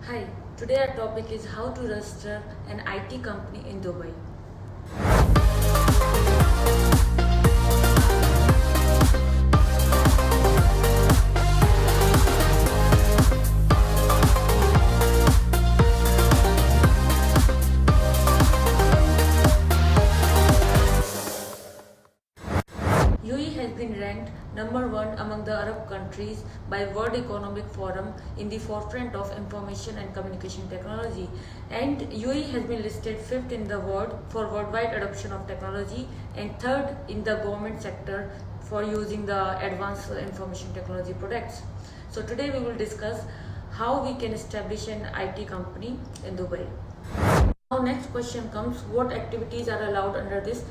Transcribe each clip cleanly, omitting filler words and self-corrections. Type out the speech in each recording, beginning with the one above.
Hi, today our topic is how to register an IT company in Dubai. UAE has been ranked number one among the Arab countries by World Economic Forum in the forefront of information and communication technology, and UAE has been listed fifth in the world for worldwide adoption of technology and third in the government sector for using the advanced information technology products. So today we will discuss how we can establish an IT company in Dubai. Now next question comes, what activities are allowed under this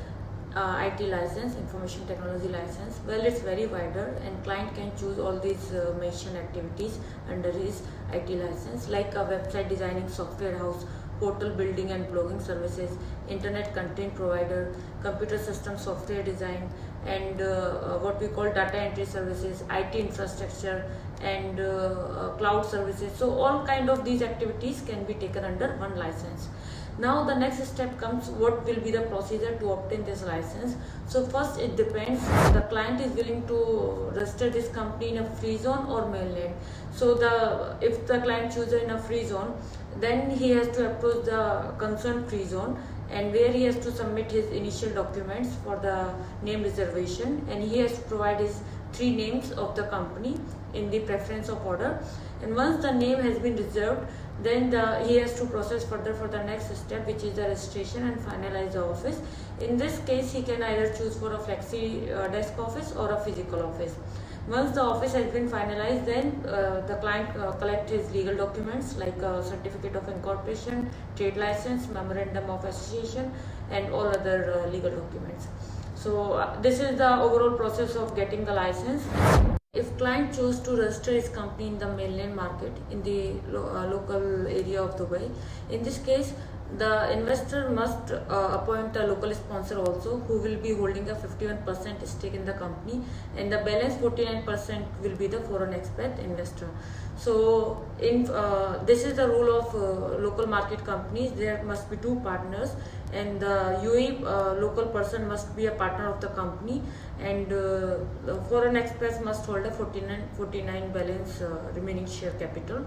IT license, information technology license? Well, it's very wider and client can choose all these mentioned activities under his IT license, like a website designing software house, portal building and blogging services, internet content provider, computer system software design, and what we call data entry services, IT infrastructure, and cloud services. So all kind of these activities can be taken under one license. Now the next step comes, what will be the procedure to obtain this license? So first it depends, the client is willing to register this company in a free zone or mainland. So if the client chooses in a free zone, then he has to approach the concerned free zone, and where he has to submit his initial documents for the name reservation, and he has to provide his three names of the company in the preference of order. And once the name has been reserved, then he has to process further for the next step, which is the registration and finalize the office. In this case, he can either choose for a flexi desk office or a physical office. Once the office has been finalized, then the client collects his legal documents like a certificate of incorporation, trade license, memorandum of association, and all other legal documents. So this is the overall process of getting the license. If client chose to register his company in the mainland market, in the local area of Dubai, in this case, the investor must appoint a local sponsor also, who will be holding a 51% stake in the company, and the balance 49% will be the foreign expat investor. So this is the rule of local market companies. There must be two partners, and the UAE local person must be a partner of the company, and the foreign expats must hold a 49 balance remaining share capital.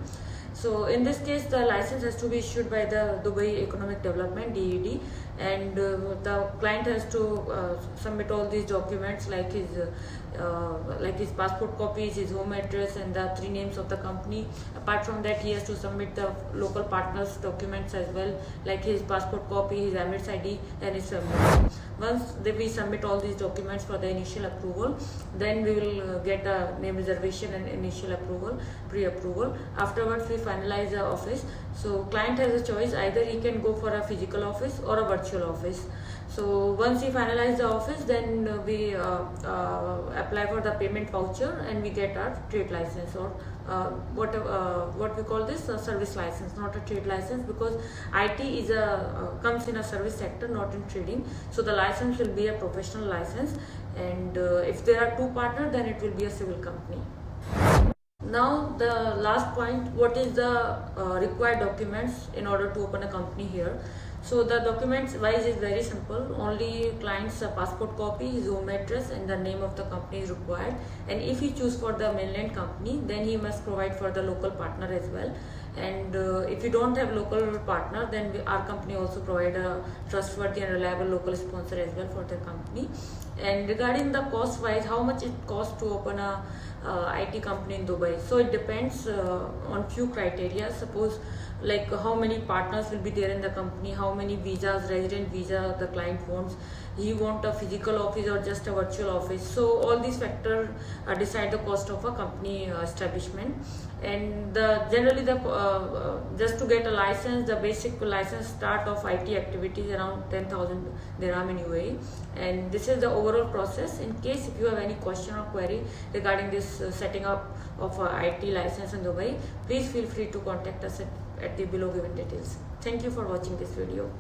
So in this case, the license has to be issued by the Dubai Economic Development (DED), and the client has to submit all these documents like his passport copies, his home address, and the three names of the company. Apart from that, he has to submit the local partners documents as well, like his passport copy, his Emirates ID, and his family. Once we submit all these documents for the initial approval, then we will get a name reservation and initial approval, pre-approval. Afterwards, we finalize the office. So client has a choice, either he can go for a physical office or a virtual office. So once we finalize the office, then we apply for the payment voucher, and we get our trade license, or what we call this, a service license, not a trade license, because IT is comes in a service sector, not in trading. So the license will be a professional license, and if there are two partners, then it will be a civil company. Now the last point, what is the required documents in order to open a company here? So the documents wise is very simple. Only client's passport copy, his home address, and the name of the company is required. And if he choose for the mainland company, then he must provide for the local partner as well. And if you don't have local partner, then our company also provide a trustworthy and reliable local sponsor as well for the company. And regarding the cost wise, how much it costs to open a IT company in Dubai? So it depends on few criteria. Suppose like how many partners will be there in the company, how many visas, resident visa the client wants, he want a physical office or just a virtual office. So all these factors decide the cost of a company establishment. And generally just to get a license, the basic license start of IT activities around 10,000 dirham in UAE, and this is the overall process. In case if you have any question or query regarding this setting up of IT license in Dubai, please feel free to contact us at the below given details. Thank you for watching this video.